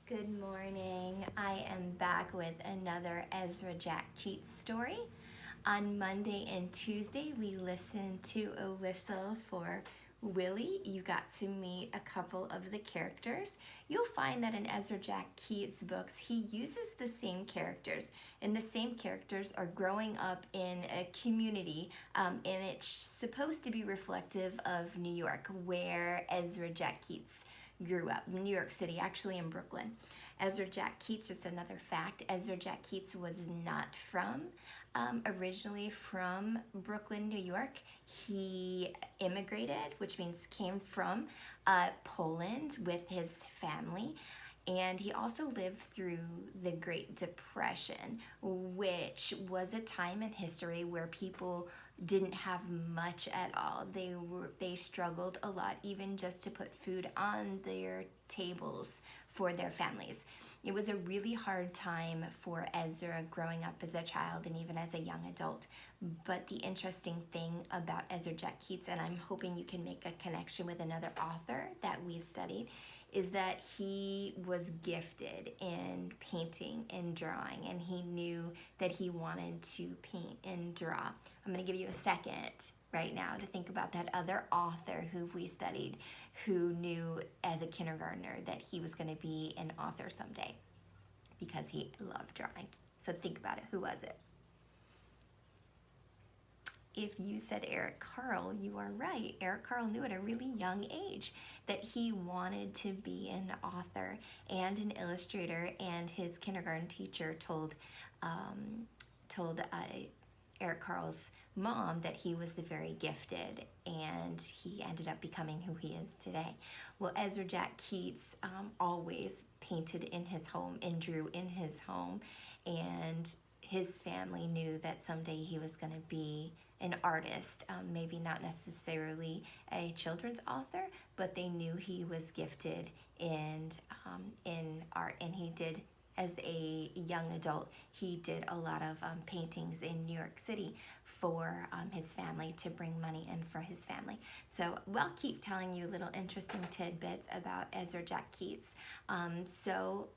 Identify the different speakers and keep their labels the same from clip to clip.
Speaker 1: Good morning. I am back with another Ezra Jack Keats story. On Monday and Tuesday, we listened to A Whistle for Willie. You got to meet a couple of the characters. You'll find that in Ezra Jack Keats' books, he uses the same characters, and the same characters are growing up in a community, and it's supposed to be reflective of New York, where Ezra Jack Keats grew up, New York City, actually in Brooklyn. Ezra Jack Keats, just another fact, Ezra Jack Keats was not originally from Brooklyn, New York. He immigrated, which means came from Poland with his family. And he also lived through the Great Depression, which was a time in history where people didn't have much at all. They struggled a lot, even just to put food on their tables for their families. It was a really hard time for Ezra growing up as a child and even as a young adult. But the interesting thing about Ezra Jack Keats, and I'm hoping you can make a connection with another author that we've studied, is that he was gifted in painting and drawing, and he knew that he wanted to paint and draw. I'm going to give you a second right now to think about that other author who we studied, who knew as a kindergartner that he was going to be an author someday because he loved drawing. So think about it. Who was it? If you said Eric Carle, you are right. Eric Carle knew at a really young age that he wanted to be an author and an illustrator, and his kindergarten teacher told Eric Carle's mom that he was very gifted, and he ended up becoming who he is today. Well, Ezra Jack Keats always painted in his home and drew in his home, and his family knew that someday he was going to be an artist, maybe not necessarily a children's author, but they knew he was gifted in art, and he did. As a young adult, he did a lot of paintings in New York City for his family, to bring money in for his family. So I'll keep telling you little interesting tidbits about Ezra Jack Keats. So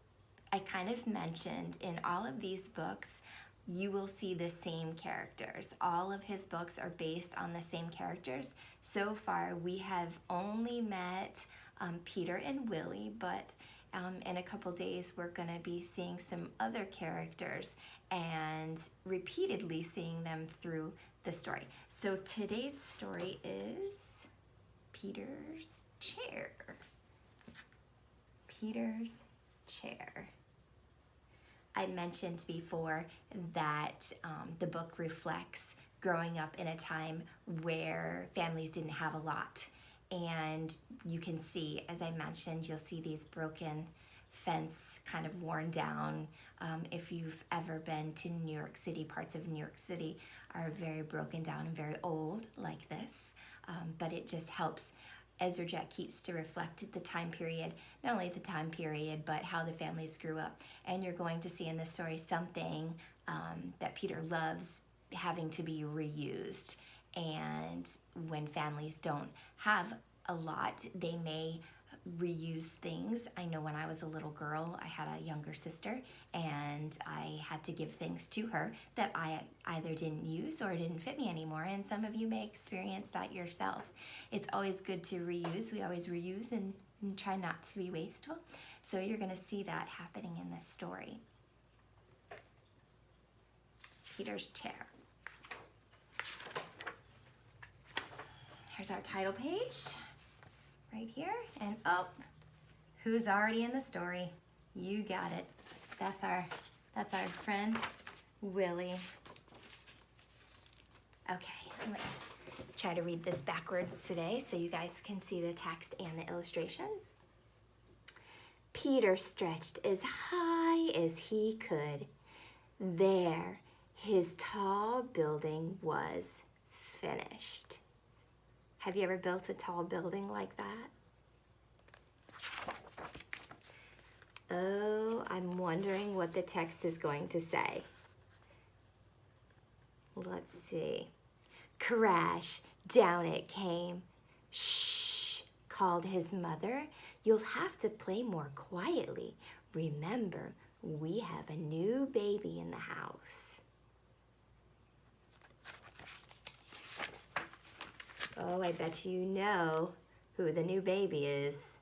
Speaker 1: I kind of mentioned in all of these books, you will see the same characters. All of his books are based on the same characters. So far, we have only met Peter and Willie, but in a couple days, we're going to be seeing some other characters and repeatedly seeing them through the story. So today's story is Peter's Chair. Peter's Chair. I mentioned before that the book reflects growing up in a time where families didn't have a lot. And you can see, as I mentioned, you'll see these broken fence kind of worn down. If you've ever been to New York City, parts of New York City are very broken down and very old like this. But it just helps Ezra Jack Keats to reflect the time period, not only the time period, but how the families grew up. And you're going to see in this story something that Peter loves having to be reused. And when families don't have a lot, they may reuse things. I know when I was a little girl, I had a younger sister, and I had to give things to her that I either didn't use or didn't fit me anymore. And some of you may experience that yourself. It's always good to reuse. We always reuse and try not to be wasteful. So you're going to see that happening in this story. Peter's Chair. Here's our title page, right here. And oh, who's already in the story? You got it. That's our friend Willie. Okay, I'm gonna try to read this backwards today so you guys can see the text and the illustrations. Peter stretched as high as he could. There, his tall building was finished. Have you ever built a tall building like that? Oh, I'm wondering what the text is going to say. Let's see. Crash, down it came. Shh, called his mother. "You'll have to play more quietly. Remember, we have a new baby in the house." Oh, I bet you know who the new baby is.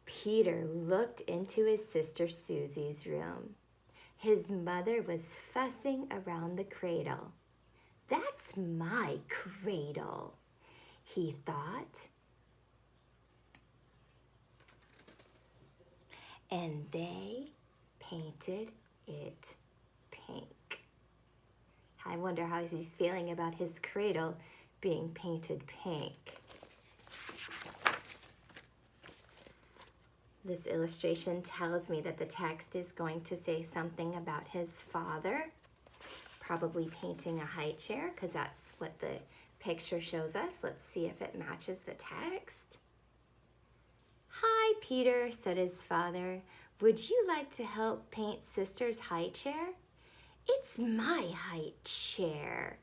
Speaker 1: Peter looked into his sister Susie's room. His mother was fussing around the cradle. "That's my cradle," he thought. And they painted it pink. I wonder how he's feeling about his cradle being painted pink. This illustration tells me that the text is going to say something about his father, probably painting a high chair, because that's what the picture shows us. Let's see if it matches the text. "Hi, Peter," said his father. "Would you like to help paint Sister's high chair?" "It's my high chair,"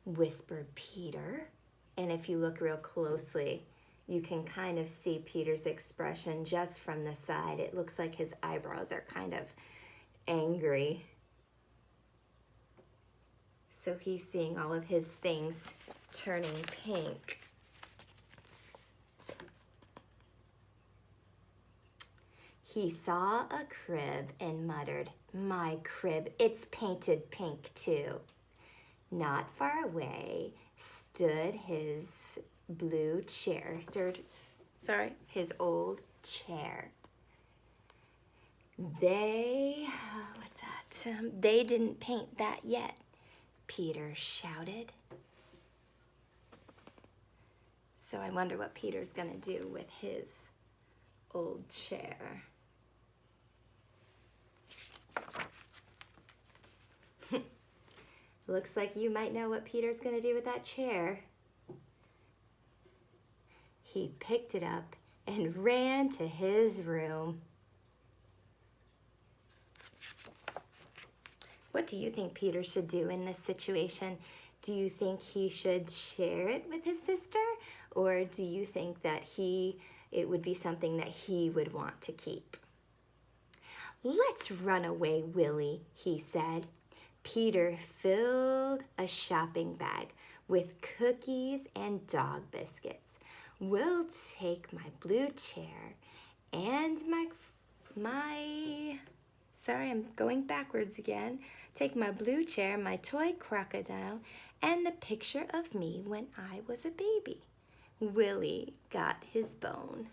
Speaker 1: whispered Peter. And if you look real closely, you can kind of see Peter's expression just from the side. It looks like his eyebrows are kind of angry. So he's seeing all of his things turning pink. He saw a crib and muttered, "My crib, it's painted pink too." Not far away stood his blue chair, his old chair. They didn't paint that yet," Peter shouted. So I wonder what Peter's gonna do with his old chair. Looks like you might know what Peter's gonna do with that chair. He picked it up and ran to his room. What do you think Peter should do in this situation? Do you think he should share it with his sister? Or do you think that it would be something that he would want to keep? "Let's run away, Willie," he said. Peter filled a shopping bag with cookies and dog biscuits. "We'll take my blue chair and I'm going backwards again. Take my blue chair, my toy crocodile, and the picture of me when I was a baby." Willie got his bone.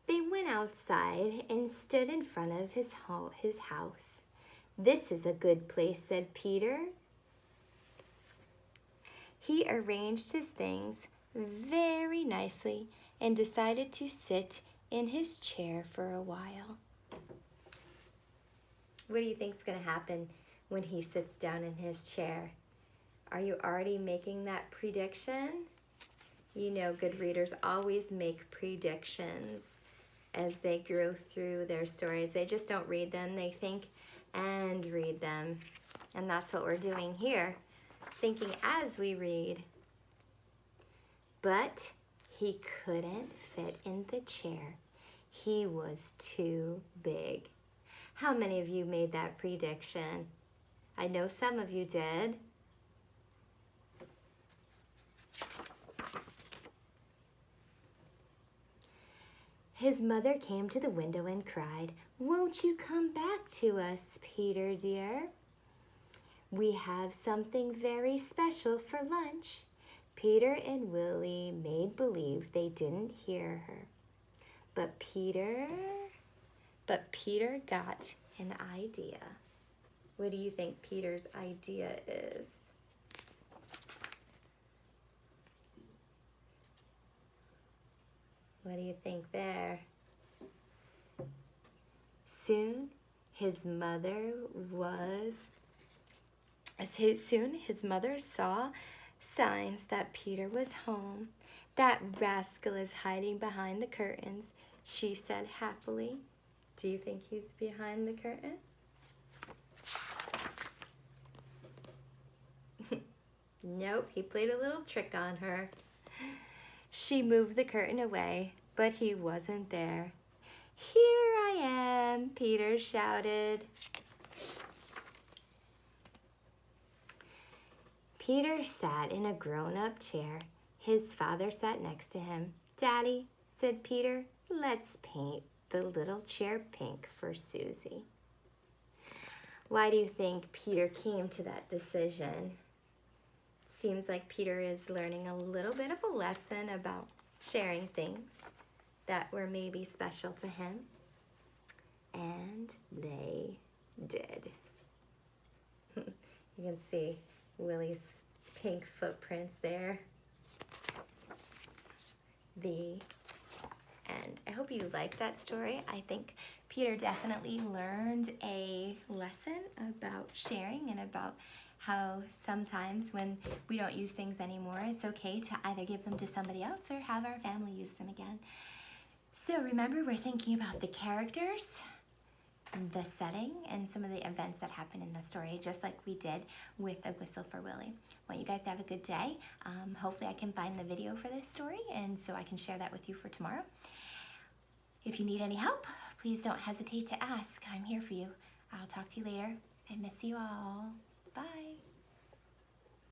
Speaker 1: They went outside and stood in front of his house. "This is a good place," said Peter. He arranged his things very nicely and decided to sit in his chair for a while. What do you think is going to happen when he sits down in his chair? Are you already making that prediction? You know, good readers always make predictions as they grow through their stories. They just don't read them, they think and read them. And that's what we're doing here, thinking as we read. But he couldn't fit in the chair. He was too big. How many of you made that prediction? I know some of you did. His mother came to the window and cried, "Won't you come back to us, Peter dear? We have something very special for lunch." Peter and Willie made believe they didn't hear her. But Peter got an idea. What do you think Peter's idea is? What do you think there? Soon his mother saw signs that Peter was home. "That rascal is hiding behind the curtains," she said happily. Do you think he's behind the curtain? Nope, he played a little trick on her. She moved the curtain away, but he wasn't there. Here I am, Peter shouted. Peter sat in a grown-up chair. His father sat next to him. Daddy, said Peter, let's paint the little chair pink for Susie. Why do you think Peter came to that decision? Seems like Peter is learning a little bit of a lesson about sharing things that were maybe special to him. And they did. You can see Willie's pink footprints there. And I hope you liked that story. I think Peter definitely learned a lesson about sharing and about how sometimes when we don't use things anymore, it's okay to either give them to somebody else or have our family use them again. So remember, we're thinking about the characters, the setting, and some of the events that happen in the story, just like we did with A Whistle for Willie. I want you guys to have a good day. Hopefully I can find the video for this story, and so I can share that with you for tomorrow. If you need any help, please don't hesitate to ask. I'm here for you. I'll talk to you later. I miss you all. Bye.